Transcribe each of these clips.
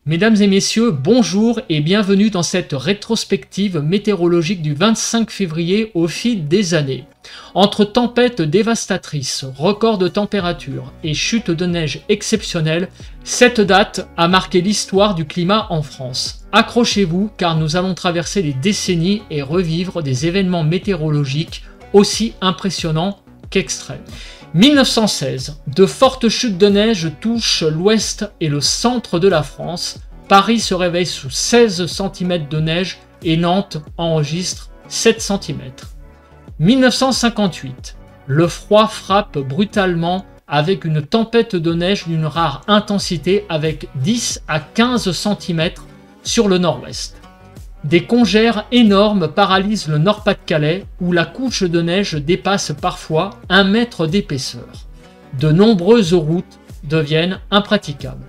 Mesdames et messieurs, bonjour et bienvenue dans cette rétrospective météorologique du 25 février au fil des années. Entre tempêtes dévastatrices, records de température et chutes de neige exceptionnelles, cette date a marqué l'histoire du climat en France. Accrochez-vous car nous allons traverser les décennies et revivre des événements météorologiques aussi impressionnants qu'extrêmes. 1916, de fortes chutes de neige touchent l'ouest et le centre de la France. Paris se réveille sous 16 cm de neige et Nantes enregistre 7 cm. 1958, le froid frappe brutalement avec une tempête de neige d'une rare intensité avec 10 à 15 cm sur le nord-ouest. Des congères énormes paralysent le Nord-Pas-de-Calais où la couche de neige dépasse parfois 1 mètre d'épaisseur. De nombreuses routes deviennent impraticables.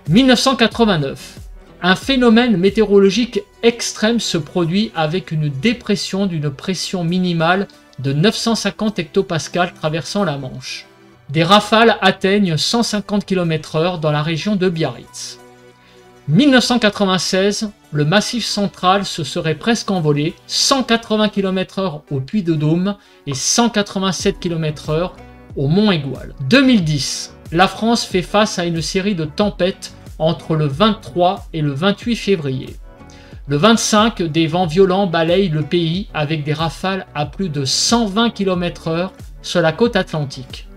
1989. Un phénomène météorologique extrême se produit avec une dépression d'une pression minimale de 950 hectopascales traversant la Manche. Des rafales atteignent 150 km/h dans la région de Biarritz. 1996, le Massif central se serait presque envolé, 180 km/h au Puy-de-Dôme et 187 km/h au Mont-Aigoual. 2010, la France fait face à une série de tempêtes entre le 23 et le 28 février. Le 25, des vents violents balayent le pays avec des rafales à plus de 120 km/h sur la côte atlantique.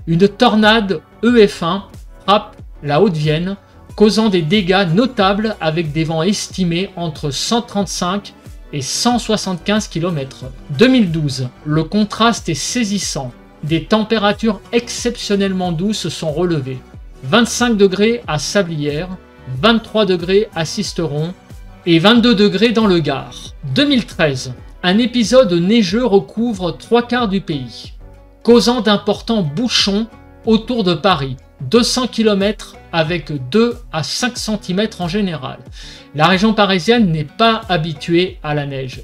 Une tornade EF1 frappe la Haute-Vienne, causant des dégâts notables avec des vents estimés entre 135 et 175 km/h. 2012, le contraste est saisissant. Des températures exceptionnellement douces sont relevées. 25 degrés à Sablières, 23 degrés à Sisteron et 22 degrés dans le Gard. 2013, un épisode neigeux recouvre 3/4 du pays, causant d'importants bouchons autour de Paris. 200 km avec 2 à 5 cm en général. La région parisienne n'est pas habituée à la neige,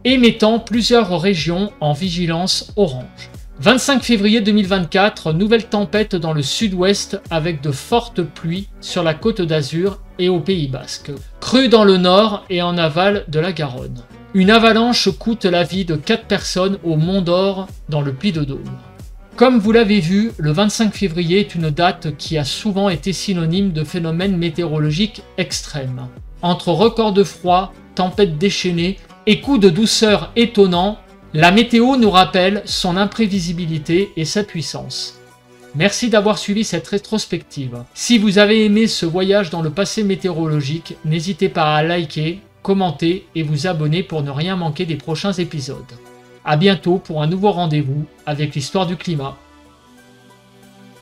émettant plusieurs régions en vigilance orange. 25 février 2024, nouvelle tempête dans le sud-ouest avec de fortes pluies sur la côte d'Azur et au Pays Basque. Crue dans le nord et en aval de la Garonne. Une avalanche coûte la vie de 4 personnes au Mont d'Or dans le Puy-de-Dôme. Comme vous l'avez vu, le 25 février est une date qui a souvent été synonyme de phénomènes météorologiques extrêmes. Entre records de froid, tempêtes déchaînées et coups de douceur étonnants, la météo nous rappelle son imprévisibilité et sa puissance. Merci d'avoir suivi cette rétrospective. Si vous avez aimé ce voyage dans le passé météorologique, n'hésitez pas à liker, commenter et vous abonner pour ne rien manquer des prochains épisodes. À bientôt pour un nouveau rendez-vous avec l'histoire du climat.